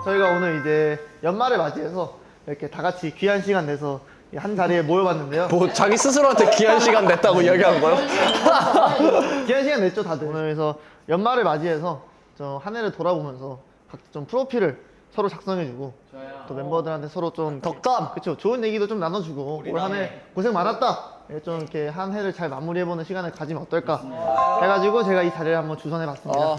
저희가 오늘 이제 연말을 맞이해서 이렇게 다 같이 귀한 시간 내서 한 자리에 모여봤는데요. 뭐 자기 스스로한테 귀한 시간 냈다고 이야기한 거요? 귀한 시간 냈죠 다들. 오늘 그래서 연말을 맞이해서 한 해를 돌아보면서 각자 좀 프로필을 서로 작성해주고 또 멤버들한테 서로 좀 덕담, 그쵸, 좋은 얘기도 좀 나눠주고 올 한 해 고생 많았다, 좀 이렇게 한 해를 잘 마무리해보는 시간을 가지면 어떨까 해가지고 제가 이 자리를 한번 주선해봤습니다.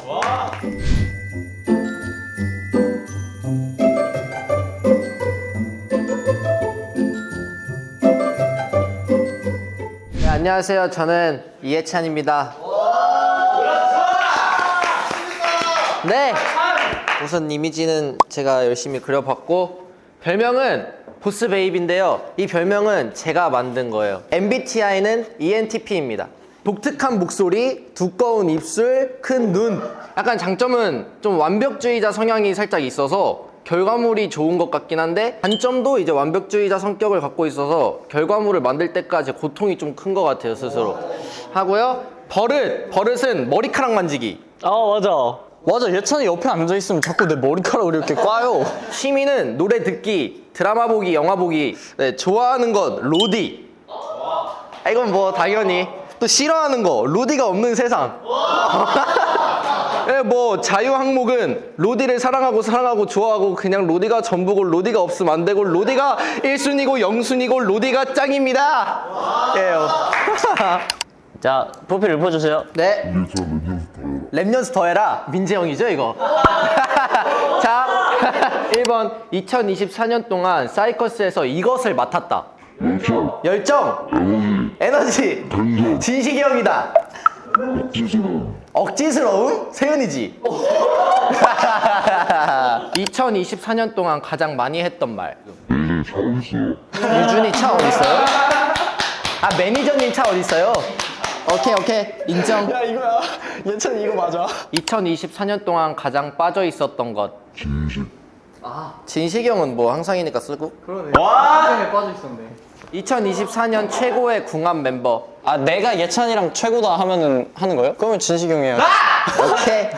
네, 안녕하세요. 저는 이해찬입니다. 네. 우선 이미지는 제가 열심히 그려봤고 별명은 보스베이비인데요. 이 별명은 제가 만든 거예요. MBTI는 ENTP입니다. 독특한 목소리, 두꺼운 입술, 큰 눈. 약간 장점은 좀 완벽주의자 성향이 살짝 있어서 결과물이 좋은 것 같긴 한데 단점도 이제 완벽주의자 성격을 갖고 있어서 결과물을 만들 때까지 고통이 좀 큰 것 같아요, 스스로. 하고요. 버릇은 머리카락 만지기. 맞아, 예찬이 옆에 앉아있으면 자꾸 내 머리카락을 이렇게 꽈요. 취미는 노래 듣기, 드라마 보기, 영화 보기. 네, 좋아하는 것 로디. 이건 뭐 당연히. 또 싫어하는 거 로디가 없는 세상. 네, 뭐 자유 항목은 로디를 사랑하고 좋아하고 그냥 로디가 전부고 로디가 없으면 안 되고 로디가 1순위고 0순위고 로디가 짱입니다. 예요. 자, 프로필 읽어주세요. 네. 랩연스 더해라. 민재형이죠, 이거. 자, 1번. 2024년 동안 사이커스에서 이것을 맡았다. 열정. 에너지. 진식이 형이다. 억지스러움? 세윤이지. 2024년 동안 가장 많이 했던 말. 유준이 차 어딨어요? 아, 매니저님 차 어딨어요? 오케이 인정. 야, 이거야. 예찬이 이거 맞아. 2024년 동안 가장 빠져 있었던 것. 진식이 형은 뭐 항상이니까 쓰고. 그러네. 와! 빠져 있었네. 2024년 최고의 궁합 멤버. 아, 내가 예찬이랑 최고다 하면은 하는 거예요? 그러면 진식이 형이야. 오케이.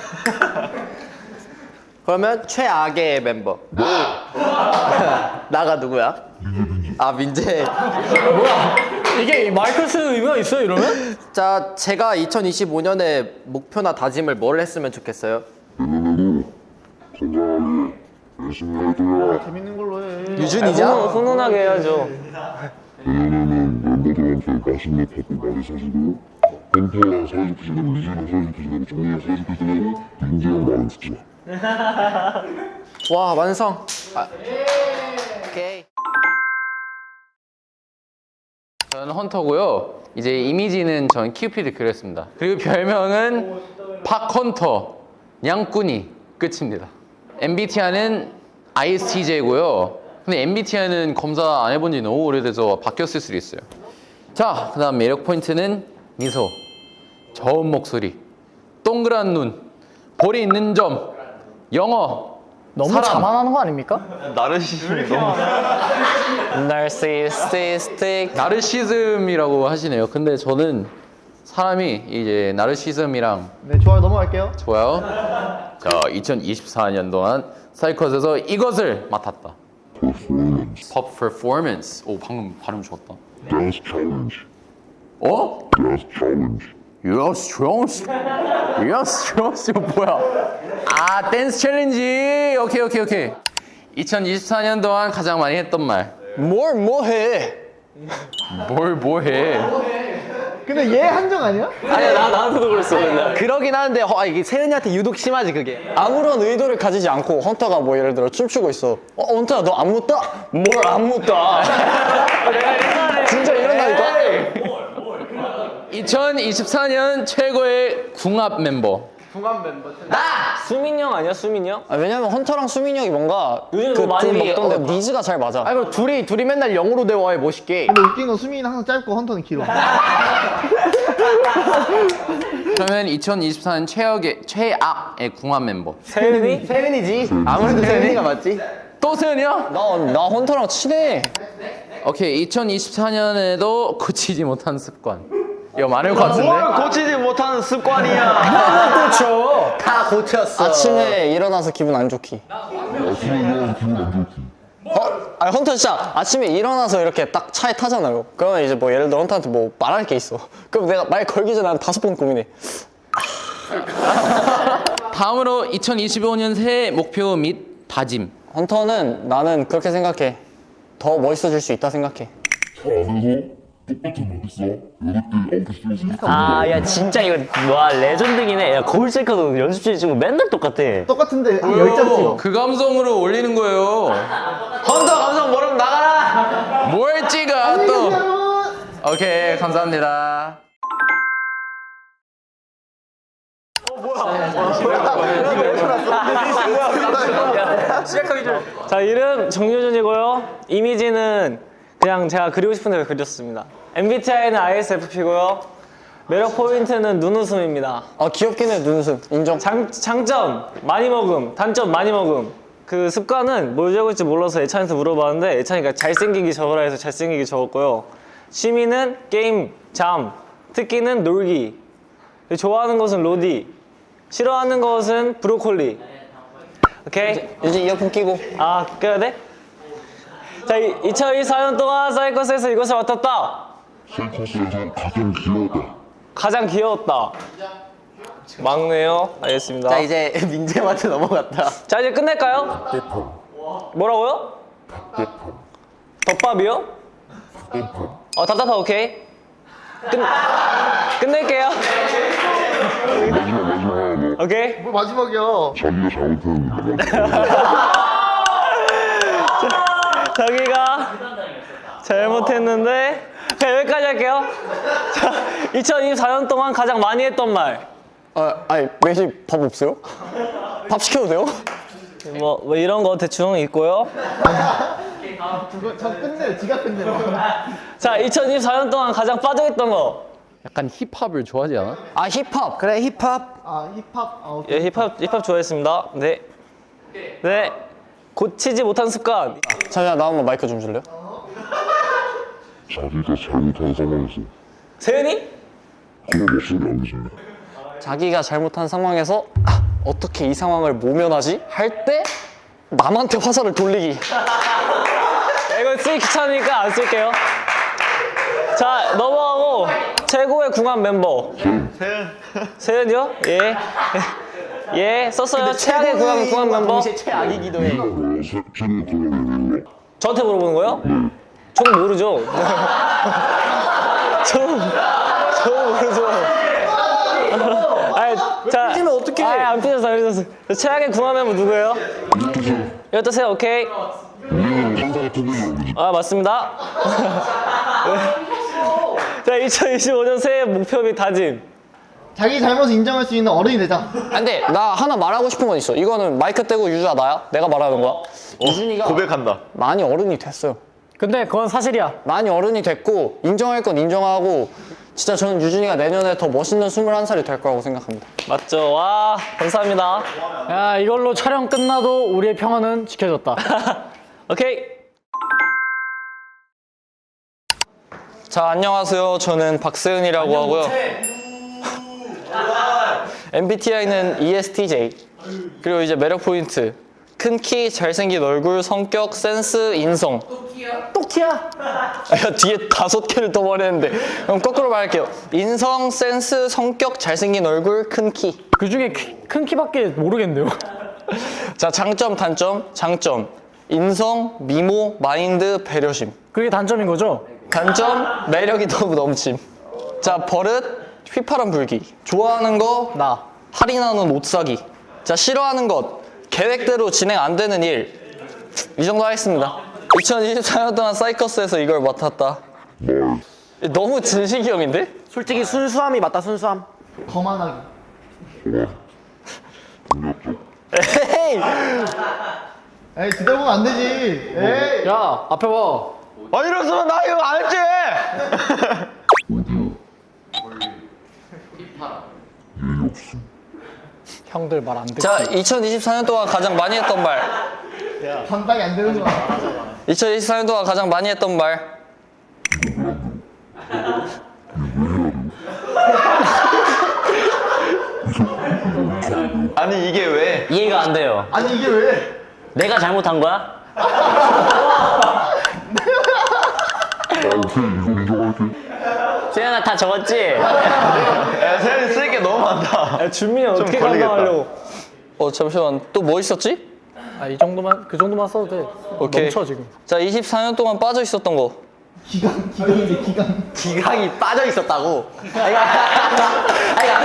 그러면 최악의 멤버. 나가 누구야? 아, 민재. 이게 마이크로스 의미가 있어요, 이러면? 자, 제가 2025년에 목표나 다짐을 뭘 했으면 좋겠어요? 재밌는 걸로 해. 유준이죠? 훈훈하게 해야죠. 멤버들한테 맛있는 밥도 많이 사주고 벤터랑 사이좋게 지내고 리즈랑 사이좋게 지내고 정민이랑 사이좋게 지내고 민재형 말은 듣지 마. 와, 완성. 오케이. 저는 헌터고요. 이제 이미지는 전 키우피드 그렸습니다. 그리고 별명은 팍헌터, 냥꾼이 끝입니다. MBTI는 ISTJ고요. 근데 MBTI는 검사 안 해본 지 너무 오래돼서 바뀌었을 수도 있어요. 자, 그 다음 매력 포인트는 미소, 저음 목소리, 동그란 눈, 볼이 있는 점, 영어, 너무 사람. 자만하는 거 아닙니까? 나르시스틱. 나르시즘이라고 하시네요. 근데 저는 사람이 이제 나르시즘이랑 네, 좋아요. 넘어갈게요. 좋아요. 자, 2024년 동안 사이컷에서 이것을 맡았다. 퍼포먼스. 오, 방금 발음 좋았다. Dance challenge. 어? Dance challenge. Yes, Jones. Yes, Jones. 이거 뭐야? 아, 댄스 챌린지. 오케이. 2024년 동안 가장 많이 했던 말. 뭐 해? 뭘 해? 근데 얘 한정 아니야? 아니야, 나한테도 그랬어, 맨날. 그러긴 하는데 이게 세은이한테 유독 심하지, 그게. 아무런 의도를 가지지 않고 헌터가 뭐 예를 들어 춤추고 있어. 헌터야, 너 안 묻다? 뭘 안 묻다? 진짜 이런다니까? 2024년 최고의 궁합 멤버. 수민 형 아니야, 수민 형? 아, 왜냐면 헌터랑 수민이 형이 뭔가 요즘 그 뭐 많이 둘 먹던데 니즈가 잘 맞아. 아니, 그럼 둘이 맨날 영어로 대화해, 멋있게. 근데 웃긴 건 수민이는 항상 짧고 헌터는 길어. 그러면 2024년 최악의 궁합 멤버. 세은이? 세은이지. 아무래도 세은이가 맞지. 또 세은이야? 나 헌터랑 친해. 오케이 2024년에도 고치지 못한 습관. 이거 많을 것 같은데. 고치지 못하는 습관이야. 다 고쳤어. 아침에 일어나서 기분 안 좋기. 아침에 일어나서 기분 안 좋기. 아니 헌터 진짜 아침에 일어나서 이렇게 딱 차에 타잖아요. 그러면 이제 뭐 예를 들어 헌터한테 뭐 말할 게 있어. 그럼 내가 말 걸기 전에 한 5번 고민해. 다음으로 2025년 새해 목표 및 다짐. 헌터는 나는 그렇게 생각해. 더 멋있어질 수 있다 생각해. 차 안에서 똑같은 거 있어. 여덟 개, 9개 쓰고 아, 야, 진짜 이거, 와, 레전드긴 해. 야, 거울 셀카도 연습실 친구 맨날 똑같아. 똑같은데 10장 찍어. 그 감성으로 올리는 거예요. 헌터 감성 모르면 나가라! 뭘 찍어 또. 오케이 감사합니다. 자, 이름 정유준이고요. 이미지는 그냥 제가 그리고 싶은 대로 그렸습니다. MBTI는 ISFP고요. 매력 포인트는 눈웃음입니다. 아 귀엽긴 해 눈웃음 인정. 장점 많이 먹음, 단점 많이 먹음. 그 습관은 뭘 적을지 몰라서 예찬이한테 물어봤는데 예찬이가 잘생기기 적으라 해서 잘생기기 적었고요. 취미는 게임, 잠, 특기는 놀기. 좋아하는 것은 로디, 싫어하는 것은 브로콜리. 오케이? 이제 이어폰 끼고. 아, 껴야 돼? 자, 2024년 동안 사이커스에서 이것을 맡았다. 사이코스에서 가장 귀여웠다. 가장 귀여웠다. 막내요. 알겠습니다. 자 이제 민재한테 넘어갔다. 자, 이제 끝낼까요? 뭐라고요? 덮밥이요? 답답하 오케이. 끝낼게요. 마지막. 오케이. 뭘 마지막이야. 자기가 잘못했는데. 자기가 잘못했는데 그냥 여기까지 할게요. 자, 2024년 동안 가장 많이 했던 말. 아니 매시 밥 없어요? 밥 시켜도 돼요? 뭐 이런 거 대충 있고요. 그거 저 끝내. 지가 끝내. 자, 2024년 동안 가장 빠져있던 거. 약간 힙합을 좋아하지 않아? 아 힙합. 그래 힙합. 아 힙합. 아, 오케이. 예, 힙합 좋아했습니다. 네. 네. 고치지 못한 습관. 자기야 나 한번 마이크 좀 줄래요? 자기가 잘못한 상황에서 세은이? 그런 목소리 안 들으면 자기가 잘못한 상황에서 어떻게 이 상황을 모면하지? 할 때 남한테 화살을 돌리기. 이거 쓰기 귀찮으니까 안 쓸게요. 자, 넘어가고 최고의 궁합 멤버. 세은이요? 예. 예, 썼어요. 최악의 궁합 멤버. 동시에 최악이기도 해. 최근 그런 저한테 물어보는 거예요? 저는 모르죠. 저는 모르죠. 아니, 자, 삐지면 어떡해. 안 삐졌어, 안 삐졌어. 최악의 궁합 멤버 누구예요? 여떠세요, 오케이. 아, 맞습니다. 자, 2025년 새해 목표 및 다짐. 자기 잘못을 인정할 수 있는 어른이 되자. 근데 나 하나 말하고 싶은 건 있어. 이거는 마이크 떼고 유주야 나야? 내가 말하는 거야. 유준이가 고백한다. 많이 어른이 됐어요. 근데 그건 사실이야. 많이 어른이 됐고 인정할 건 인정하고 진짜 저는 유준이가 내년에 더 멋있는 21살이 될 거라고 생각합니다. 맞죠? 와, 감사합니다. 야, 이걸로 촬영 끝나도 우리의 평화는 지켜졌다. 오케이. 자 안녕하세요. 저는 박세은이라고 하고요. MBTI는 ESTJ. 그리고 이제 매력 포인트. 큰 키, 잘생긴 얼굴, 성격, 센스, 인성. 똑티야? 야, 뒤에 5개를 더 말했는데. 그럼 거꾸로 말할게요. 인성, 센스, 성격, 잘생긴 얼굴, 큰 키. 그 중에 큰 키밖에 모르겠네요. 자, 장점, 단점, 장점. 인성, 미모, 마인드, 배려심. 그게 단점인 거죠? 단점, 매력이 너무 넘침. 자, 버릇, 휘파람 불기. 좋아하는 거, 나. 할인하는 옷 사기. 자, 싫어하는 것, 계획대로 진행 안 되는 일. 이 정도 하겠습니다. 2024년 동안 사이커스에서 이걸 맡았다. 너무 진식이 형인데? 솔직히 순수함이 맞다 순수함. 거만하기. 에이! 에이 제대로 보면 안 되지. 에이. 야, 앞에 봐. 아 이랬으면 나 이거 알지. 형들 말 안 듣고. 자, 2024년 동안 가장 많이 했던 말. 감당이 안 되는 거야. 2024년 동안 가장 많이 했던 말. 아니 이게 왜? 이해가 안 돼요. 아니 이게 왜? 내가 잘못한 거야? 오케이 이건 인정할게. 세연아 다 적었지? 야 세연이 쓸 게 너무 많다. 준민이 어떻게 걸리겠다. 감당하려고? 잠시만. 또 뭐 있었지? 아, 이 정도만, 그 정도만 써도 돼. 오케이. 넘쳐, 지금. 자, 24년 동안 빠져 있었던 거. 기강이 빠져 있었다고. 아니,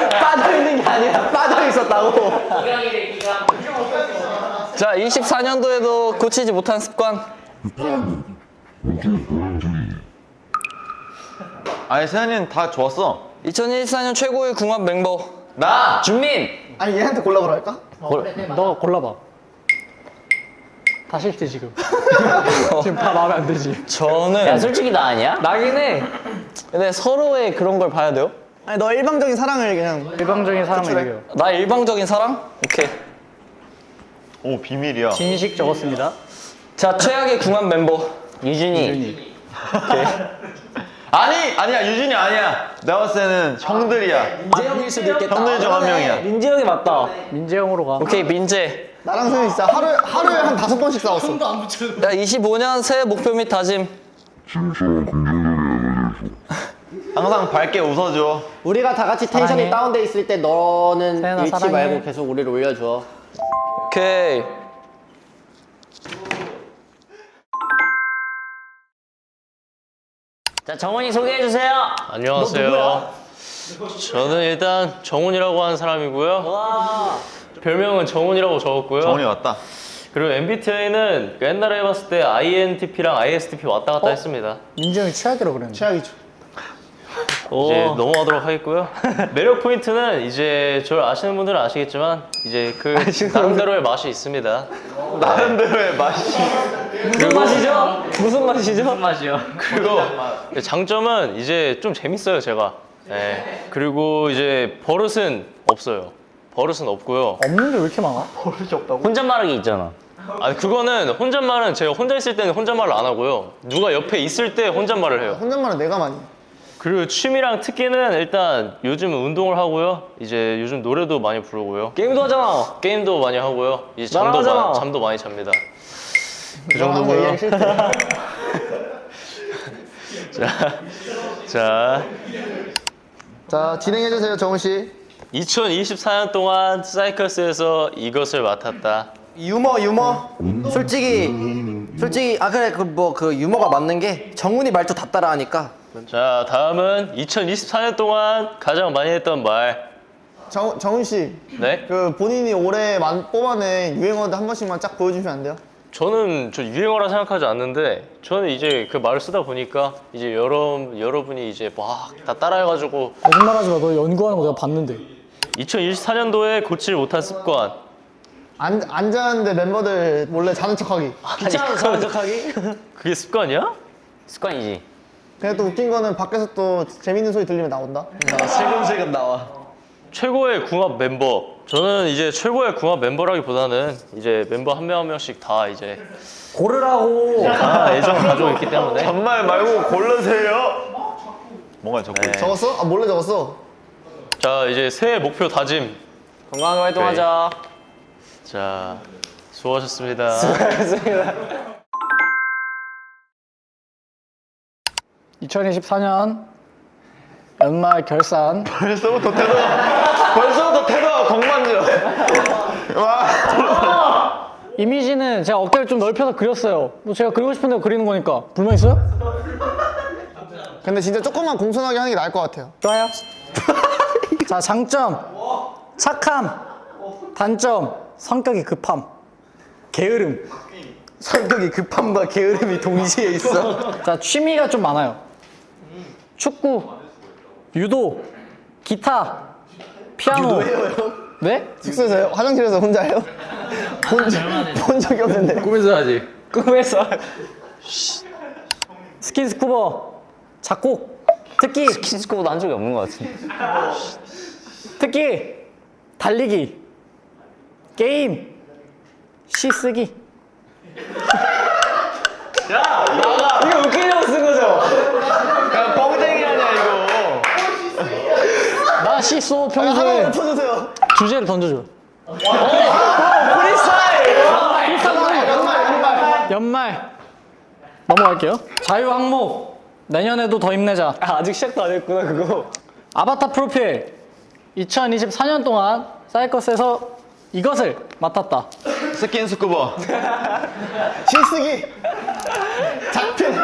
빠져 있는 게 아니라 빠져 있었다고. 자, 24년도에도 고치지 못한 습관. 아니 세연이는 다 좋았어. 2024년 최고의 궁합 멤버. 나. 준민! 아니 얘한테 골라보라 할까? 너 골라봐. 다 싫지, 지금. 지금 다 마음에 안 들지. 야 저는 솔직히 나 아니야? 나긴 해. 근데 서로의 그런 걸 봐야 돼요. 아니 너 일방적인 사랑을 그냥 일방적인 사람을 얘기해요. 나 일방적인 사랑? 오케이. 오 비밀이야. 진식 적었습니다. 자, 최악의 궁합 멤버. 유준이. 아니야 유준이 아니야. 내가 봤을 때는 형들이야. 이재영일 수도 있겠다. 형들 중 한 명이야. 민지 형이 맞다. 민재형으로 가. 오케이, 민재. 나랑 세윤이 진짜 하루에 한 5번씩 싸웠어. 야, 25년 새해 목표 및 다짐. 진짜랑 긍정적이어야 돼. 항상 밝게 웃어줘. 우리가 다 같이 텐션이 사랑해. 다운돼 있을 때 너는 세연아, 잃지 사랑해. 말고 계속 우리를 올려줘. 오케이. 자 정훈이 소개해주세요. 안녕하세요. 저는 일단 정훈이라고 하는 사람이고요. 별명은 정훈이라고 적었고요. 정훈이 왔다. 그리고 MBTI는 옛날에 해봤을 때 INTP랑 ISTP 왔다 갔다 했습니다. 민재형이 최악이라고 그랬는데. 최악이죠. 이제 넘어가도록 하겠고요. 매력 포인트는 이제 저를 아시는 분들은 아시겠지만 이제 그 나름대로의 맛이 있습니다. 나름대로의 맛이. 무슨 맛이죠? 무슨 맛이죠? 무슨 맛이요? 그리고 장점은 이제 좀 재밌어요 제가. 네. 그리고 이제 버릇은 없어요. 버릇은 없고요. 없는 게 왜 이렇게 많아? 혼잣말하기 있잖아. 아니 그거는 혼잣말은 제가 혼자 있을 때는 혼잣말을 안 하고요. 누가 옆에 있을 때 혼잣말을 해요. 혼잣말은 내가 많이. 그리고 취미랑 특기는 일단 요즘은 운동을 하고요. 이제 요즘 노래도 많이 부르고요. 게임도 하잖아. 게임도 많이 하고요. 이제 나랑 하잖아. 잠도 많이 잡니다. 그 너가 한거 정도고요. 얘기하기 싫대. 자 진행해주세요 정훈 씨. 2024년 동안 사이커스에서 이것을 맡았다. 유머. 솔직히 아 그래 그 유머가 맞는 게 정훈이 말투 다 따라하니까. 자 다음은 2024년 동안 가장 많이 했던 말. 정훈 씨. 네? 그 본인이 올해 뽑아낸 유행어들 한 번씩만 쫙 보여주시면 안 돼요? 저는 저 유행어라 생각하지 않는데 저는 이제 그 말을 쓰다 보니까 이제 여러분이 이제 막 다 따라해가지고 거짓말하지 마. 너 연구하는 거 내가 봤는데. 2024년도에 고치지 못한 습관. 앉았는데 멤버들 몰래 자는 척하기. 귀찮아서 자는 척하기? 그게 습관이야? 습관이지. 근데 또 웃긴 거는 밖에서 또 재밌는 소리 들리면 나온다. 슬금슬금 나와. 최고의 궁합 멤버. 저는 이제 최고의 궁합 멤버라기보다는 이제 멤버 한 명 한 명씩 다 이제 고르라고. 다 애정을 가지고 있기 때문에 정말 말고 고르세요. 뭔가 적고 네. 있어. 적었어? 아 몰래 적었어. 자 이제 새해 목표 다짐. 건강하게 활동하자. 자 수고하셨습니다. 2024년 연말 결산. 벌써부터 태도가 건방져. 와. 이미지는 제가 어깨를 좀 넓혀서 그렸어요. 뭐 제가 그리고 싶은 대로 그리는 거니까. 불만 있어요? 근데 진짜 조금만 공손하게 하는 게 나을 것 같아요. 좋아요. 자, 장점. 착함. 단점. 성격이 급함. 게으름. 성격이 급함과 게으름이 동시에 있어. 자, 취미가 좀 많아요. 축구, 유도, 기타, 피아노. 네? 숙소에서 화장실에서 혼자 해요? 본 적이 없는데. 꿈에서 하지. 꿈에서. 스킨스쿠버, 작곡, 특기, 키스코보다 한 적이 없는 것 같은데. 특기, 달리기, 게임, 시 쓰기. 이거 웃기려고 쓴 거죠? 야 뻥쟁이 아니야. 진짜 씻어 평소에. 하나 쳐주세요. 주제를 던져줘. 연말. 넘어갈게요. 자유 항목. 내년에도 더 힘내자. 아직 시작도 안 했구나 그거. 아바타 프로필. 2024년 동안 사이커스에서 이것을 맡았다. 스킨 스쿠버. 실쓰기. 작품.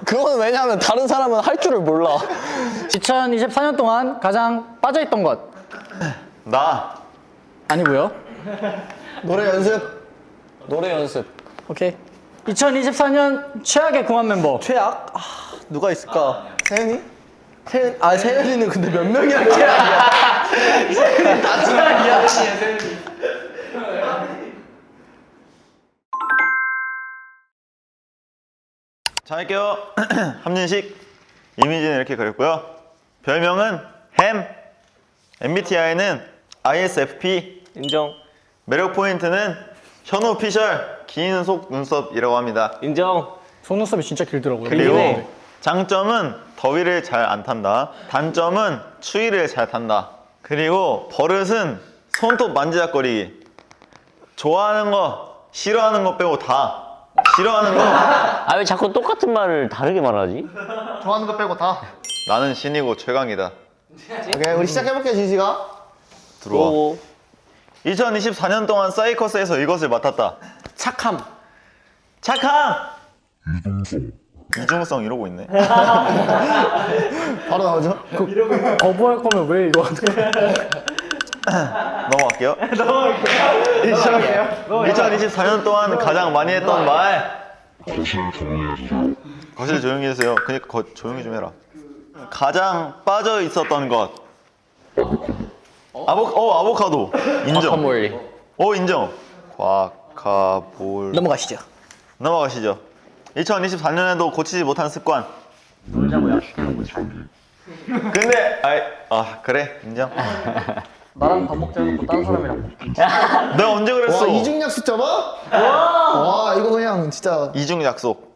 그건 왜냐하면 다른 사람은 할 줄을 몰라. 2024년 동안 가장 빠져있던 것. 나. 아니고요. 노래 연습. 노래 연습. 오케이. 2024년 최악의 궁합 멤버. 최악? 아, 누가 있을까? 세윤이? 세윤이는 근데 몇 명이나 최악이야? 세윤이 다 최악이야. 자, 할게요. 함진식. 이미지는 이렇게 그렸고요. 별명은 햄. MBTI는 ISFP. 인정. 매력 포인트는 현우 피셜, 긴 속 눈썹이라고 합니다. 인정. 속눈썹이 진짜 길더라고요. 그리고 장점은 더위를 잘 안 탄다. 단점은 추위를 잘 탄다. 그리고 버릇은 손톱 만지작거리기. 좋아하는 거, 싫어하는 거 빼고 다. 싫어하는 거 아 왜 자꾸 똑같은 말을 다르게 말하지? 좋아하는 거 빼고 다. 나는 신이고 최강이다. 오케이, 우리 시작해볼게요, 진씨가. 들어와. 2024년 동안 사이커스에서 이것을 맡았다. 착함. 착함! 이중성 이러고 있네. 바로 나오죠? 거부할 거면 왜 이거? 넘어갈게요. 2024년 동안 가장 많이 했던 말. 거실 정리해주세요. 거실 조용히 해주세요. 그니까 조용히 좀 해라. 가장 빠져 있었던 것. 아보카도. 인정. 과카몰리. 인정. 과카볼. 넘어가시죠. 넘어가시죠. 2024년에도 고치지 못한 습관. 근데 그래 인정. 나랑 밥 먹자 해놓고 다른 사람이랑 먹기. 내가 언제 그랬어? 와, 이중약수 잡아? 와, 이거 그냥 진짜. 이중 약속.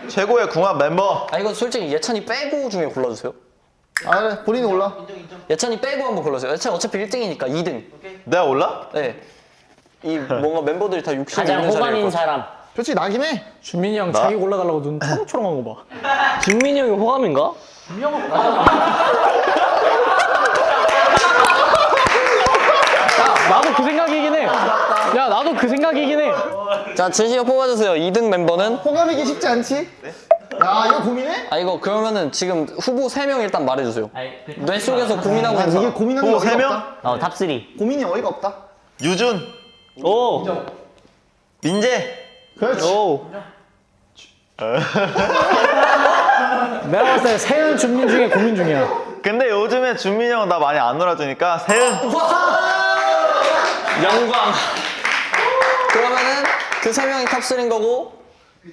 최고의 궁합 멤버. 아 이건 솔직히 예찬이 빼고 중에 골라주세요. 아, 그래, 본인이 올라. 예찬이 빼고 한번 골라주세요. 예찬이 어차피 1등이니까 2등. 내가 올라? 네. 이 뭔가 멤버들이 다 욕심이 가장 있는 자리일 호감인 것 같아. 사람. 솔직히 나긴 해. 준민이 형 자기 올라가려고 눈 초롱초롱한 거 봐. 준민이 형이 호감인가? 나도 그 생각이긴 해. 야, 나도 그 생각이긴 해. 자 진시가 뽑아주세요. 2등 멤버는? 호감이기 쉽지 않지? 야, 이거 고민해? 아 이거 그러면은 지금 후보 3명 일단 말해주세요. 뇌 속에서 고민하고 난 있는 이게 사람. 고민하는 게 후보 어이가 3명? 없다. 탑3. 고민이 어이가 없다. 유준. 오. 민재. 그렇지. 오. 내가 봤을 때 세윤, 준민 중에 고민 중이야. 근데 요즘에 준민이 형 나 많이 안 놀아주니까 세은. 영광. 그러면은 그 3명이 탑3인 거고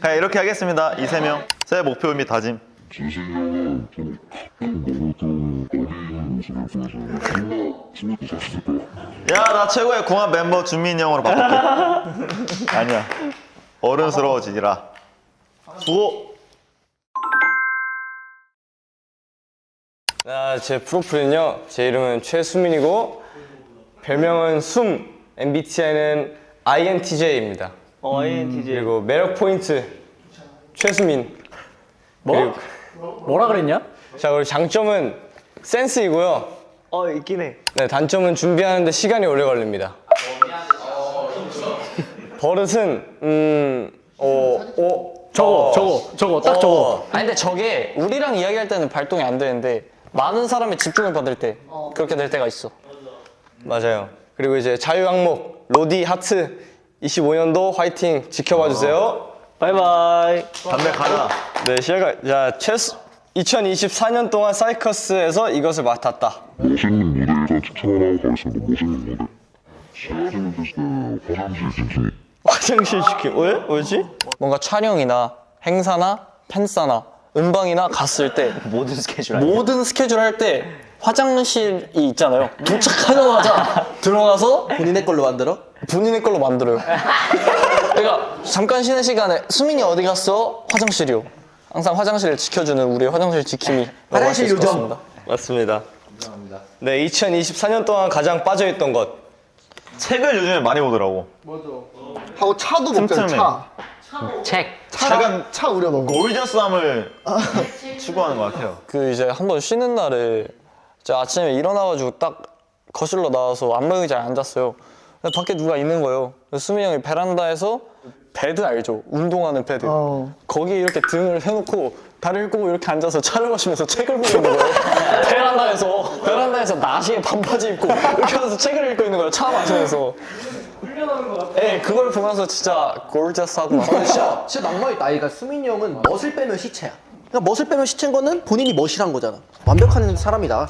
그냥 이렇게 하겠습니다. 이 3명. 새 목표 및 다짐. 진식이 형은 좀 가끔 너무 좀 어린 모습을 보여서 정말 재밌게 잤을 거야. 야, 나 최고의 궁합 멤버 준민이 형으로 바꿀게. 아니야. 어른스러워지라. 수고. 제 프로필은요. 제 이름은 최수민이고 별명은 숨. MBTI는 INTJ입니다. INTJ. 그리고 매력 포인트 최수민. 뭐? 뭐라 그랬냐? 자, 그리고 장점은 센스이고요. 있긴 해. 네, 단점은 준비하는데 시간이 오래 걸립니다. 버릇은 저거, 딱 저거. 아니 근데 저게 우리랑 이야기할 때는 발동이 안 되는데 많은 사람의 집중을 받을 때 그렇게 될 때가 있어. 맞아요. 그리고 이제 자유 항목 로디 하트 25년도 화이팅 지켜봐 주세요. 바이바이. 담배 가자. 네, 자, 2024년 동안 사이커스에서 이것을 맡았다. 멋있는 무대에서 추천 하나 하고 가겠습니다. 멋있는 무대. 시간이 됐을 때 화장실 진심이. 화장실 시키. 왜? 왜지? 뭔가 촬영이나 행사나 팬사나 음방이나 갔을 때 모든 스케줄. 모든 스케줄 할 때 화장실이 있잖아요. 도착하자마자 들어가서 본인의 걸로 만들어? 본인의 걸로 만들어요. 그러니까 잠깐 쉬는 시간에 수민이 어디 갔어? 화장실이요. 항상 화장실을 지켜주는 우리의 화장실 지킴이. 화장실 요정. 맞습니다. 네, 2024년 동안 가장 빠져있던 것. 책을 요즘에 많이 보더라고. 하고 차도 먹잖아, 틈틈이. 차. 책. 차랑 차 우려 먹어. 골저쌈을 추구하는 것 같아요. 그 이제 한번 쉬는 날에 제가 아침에 일어나가지고 딱 거실로 나와서 안마의자에 앉았어요. 근데 밖에 누가 있는 거예요. 그래서 수민이 형이 베란다에서 베드 알죠? 운동하는 베드. 거기 이렇게 등을 해놓고 다리를 꼬고 이렇게 앉아서 차를 마시면서 책을 보고 있는 거예요. 베란다에서 나시에 반바지 입고 이렇게 하면서 책을 읽고 있는 거예요. 차 마시면서. 훈련하는 거 같아. 네, 그걸 보면서 진짜 골저스하고 진짜 낭만있다. 그러니까 수민이 형은 멋을 빼면 시체야. 그러니까 멋을 빼면 시체인 거는 본인이 멋이란 거잖아. 완벽한 사람이다.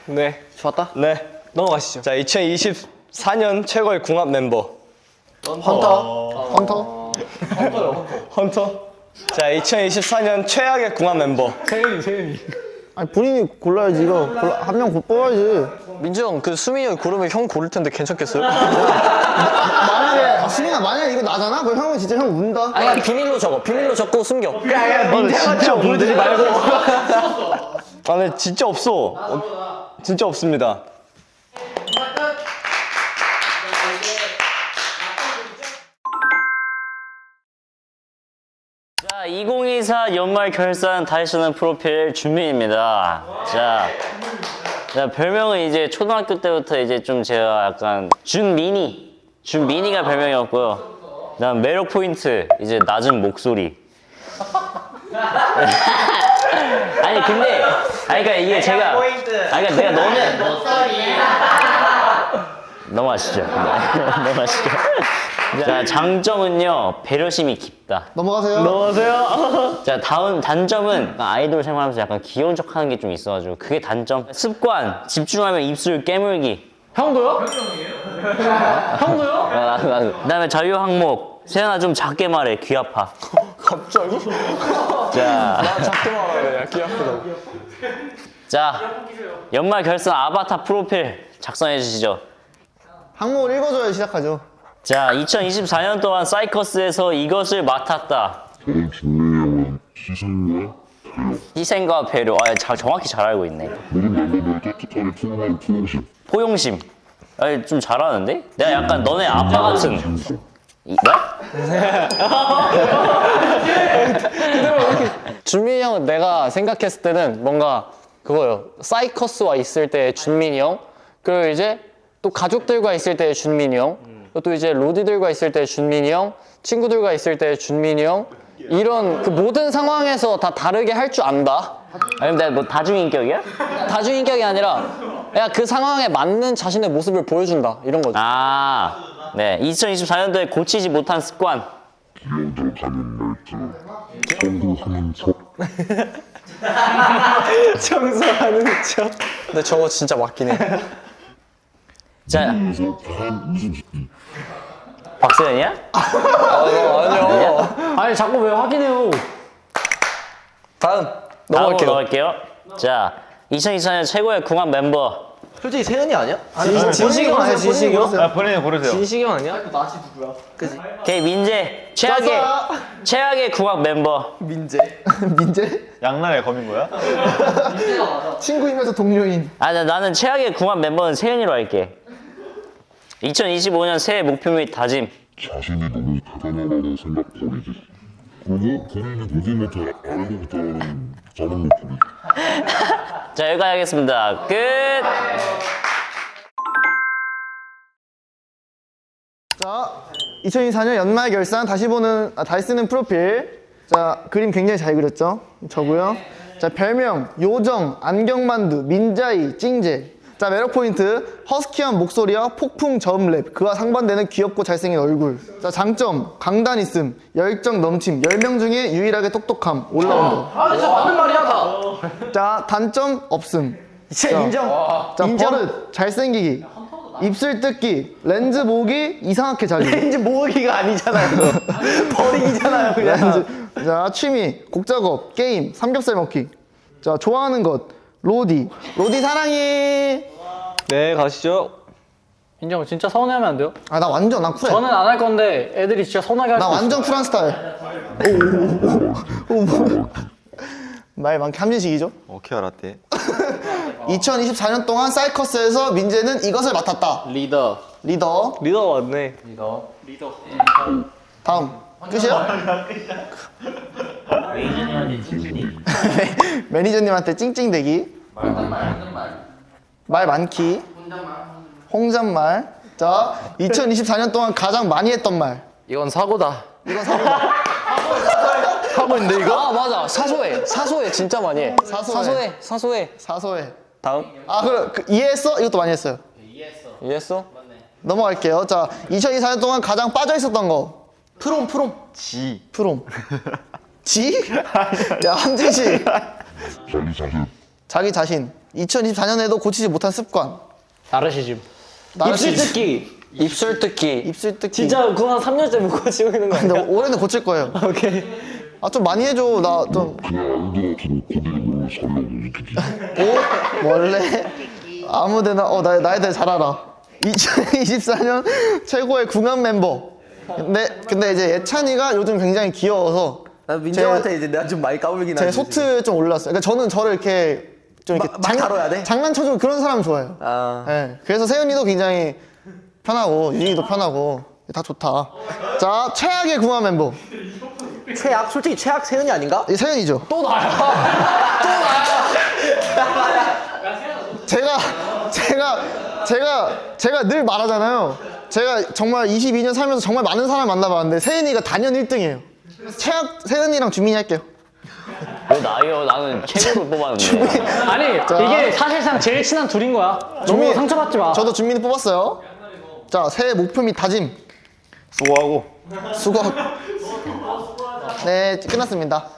네. 좋았다. 네. 넘어가시죠. 자, 2024년 최고의 궁합 멤버. 헌터? 헌터. 자, 2024년 최악의 궁합 멤버. 아니 본인이 골라야지 이거. 한 명 뽑아야지. 민주 형, 그 수민이 형이 고르면 형 고를 텐데 괜찮겠어요? 만약에 수민아 만약에 이거 나잖아? 그럼 형은 진짜 형 운다. 아니 비밀로 적어. 비밀로 적고 숨겨. 진짜 보여주지 말고. 아, 네, 진짜 없어. 진짜 없습니다. 자, 2024 연말 결산 다시 쓰는 프로필 준민입니다. 자, 별명은 이제 초등학교 때부터 이제 좀 제가 약간 준민이가 별명이었고요. 그다음 매력 포인트 이제 낮은 목소리. 아니 근데 그러니까 이게 제가 그러니까 내가 너는 넘어가시죠. 넘어가시죠. 자, 장점은요 배려심이 깊다. 넘어가세요. 자, 다음 단점은 아이돌 생활하면서 약간 귀여운 척하는 게 좀 있어가지고 그게 단점. 습관 집중하면 입술 깨물기. 형도요? 형도요? 나도. 그다음에 자유 항목. 세연아 좀 작게 말해 귀 아파. 갑자기? 자, 작게 말하네. 야, 귀 아프다. 자 연말 결산 아바타 프로필 작성해 주시죠. 항목을 읽어줘야 시작하죠. 자, 2024년 동안 사이커스에서 이것을 맡았다. 저는 준민이 형은 희생과 희생과 배려. 정확히 잘 알고 있네. 모든 멤버들 따뜻하게 포용하는 포용심. 포용심. 좀 잘하는데? 내가 약간 너네 아빠 같은. 네? 준민이 형은 내가 생각했을 때는 뭔가 그거요. 사이커스와 있을 때 준민이 형, 그리고 이제 또 가족들과 있을 때 준민이 형, 또 이제 로디들과 있을 때 준민이 형, 친구들과 있을 때 준민이 형, 이런 그 모든 상황에서 다 다르게 할 줄 안다. 아니면 내가 뭐 다중인격이야? 다중인격이 아니라 그냥 그 상황에 맞는 자신의 모습을 보여준다. 이런 거죠. 네. 2024년도에 고치지 못한 습관. 기어들어가는 날짜 청소하는 척. 청소하는 척. 근데 저거 진짜 맞긴 해. 자, 그래서 다음 웃음 짓기. 박세현이야? 아니요. 아니 자꾸 왜 확인해요? 다음 다음으로 넘어갈게요. 넘어갈게요. 자, 2024년 최고의 궁합 멤버. 솔직히 세연이 아니야? 진식이 형 아니야? 진식이 형? 본인이 고르세요. 진식이 형 아니야? 오케이, 민재. 최악의 궁합 멤버. 민재? 양날의 검인 거야? 친구이면서 동료인. 나는 최악의 궁합 멤버는 세연이로 할게. 2025년 새해 목표 및 다짐. 자신이 너무 대단하다고 생각 버리지. 그리고 본인이 누구부터 알고 부터는 자는 목소리. 자, 여기까지 하겠습니다. 끝! 자, 2024년 연말 결산 다시 쓰는 프로필. 자, 그림 굉장히 잘 그렸죠? 저고요. 자, 별명 요정, 안경만두, 민자이, 찡제. 자, 매력 포인트 허스키한 목소리와 폭풍 저음 랩. 그와 상반되는 귀엽고 잘생긴 얼굴. 자, 장점 강단 있음, 열정 넘침, 10명 중에 유일하게 똑똑함, 올라운더. 진짜 맞는 말이야 다. 자, 단점 없음. 인정. 자, 버릇 잘생기기, 입술 뜯기, 렌즈 모으기, 이상하게 자기. 렌즈 모으기가 아니잖아요. 버리기잖아요 그냥. 자, 취미 곡 작업, 게임, 삼겹살 먹기. 자, 좋아하는 것 로디 사랑해. 네, 가시죠. 인정. 진짜 서운해하면 안 돼요? 아, 나 완전 쿨해. 저는 안 할 건데 애들이 진짜 서운하게 할 나 수 있어. 완전 쿨한 스타일. 말 많게 함진식이죠? 오케이, 알았대. 2024년 동안 사이커스에서 민재는 이것을 맡았다. 리더. 리더. 리더 맞네. 다음. 끝이요? 매니저님한테 찡찡대기. 말 많기. 홍잡말. 자, 2024년 동안 가장 많이 했던 말. 이건 사고다. 이건 사고다. 하고 있는데 이거? 아 맞아 사소해 진짜 많이 해. 사소해. 사소해. 다음 아, 그래. 이해했어? 이것도 많이 했어요. 이해했어? 넘어갈게요. 자, 2024년 동안 가장 빠져 있었던 거. 프롬. 지. 프롬. 지? 야, 함진 씨. 자기 자신. 자기 자신. 2024년에도 고치지 못한 습관. 나르시즘. 입술 뜯기. 입술 뜯기. 입술 뜯기. 진짜 그거 한 3년째 못 고치고 있는 거 근데 아니야? 올해는 고칠 거예요. 오케이. 아, 좀 많이 해줘. 나 좀. 그냥 아무데나 주고 고딩을 살려고 이렇게. 오? 원래? 아무데나. 나에 대해 잘 알아. 2024년 최고의 궁합 멤버. 근데 이제 예찬이가 요즘 굉장히 귀여워서. 나 민정한테 이제 내가 좀 많이 까불긴 제 하지. 소트 좀 올랐어요. 그러니까 저는 저를 이렇게 좀 이렇게 막 다뤄야 돼? 장난쳐주고 그런 사람 좋아해요. 아. 네, 그래서 세윤이도 굉장히 편하고 유진이도 편하고 다 좋다. 자, 최악의 궁합 member. 최악? 솔직히 최악 세은이 아닌가? 이 세윤이죠. 또 나야. 제가 늘 말하잖아요. 제가 정말 22년 살면서 정말 많은 사람 만나봤는데 세윤이가 단연 1등이에요. 최악 세윤이랑 준민이 할게요. 왜 나요? 나는 최고를 뽑았는데. 아니 자. 이게 사실상 제일 친한 둘인 거야. 너무 준민, 상처받지 마. 저도 준민이 뽑았어요. 자, 새해 목표 및 다짐. 수고하고. 수고. 네, 끝났습니다.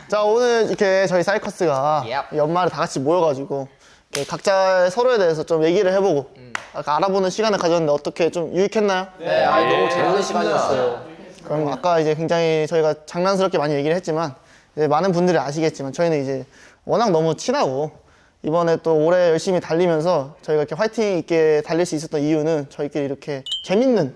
자, 오늘 이렇게 저희 사이커스가 연말에 다 같이 모여가지고 이렇게 각자 서로에 대해서 좀 얘기를 해보고 아까 알아보는 시간을 가졌는데 어떻게 좀 유익했나요? 네, 너무 재밌는 시간이었어요. 그럼 아까 이제 굉장히 저희가 장난스럽게 많이 얘기를 했지만 이제 많은 분들이 아시겠지만 저희는 이제 워낙 너무 친하고 이번에 또 올해 열심히 달리면서 저희가 이렇게 화이팅 있게 달릴 수 있었던 이유는 저희끼리 이렇게 재밌는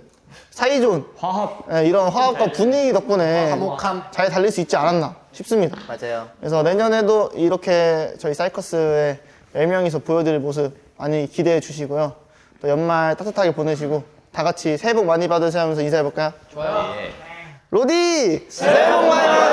사이좋은 화합, 이런 화합과 분위기 덕분에 화목함. 잘 달릴 수 있지 않았나 싶습니다. 맞아요. 그래서 내년에도 이렇게 저희 사이커스의 10명이서 보여드릴 모습 많이 기대해 주시고요. 또 연말 따뜻하게 보내시고 다 같이 새해 복 많이 받으세요 하면서 인사해볼까요? 좋아요. 로디! 새해 복 많이 받으세요!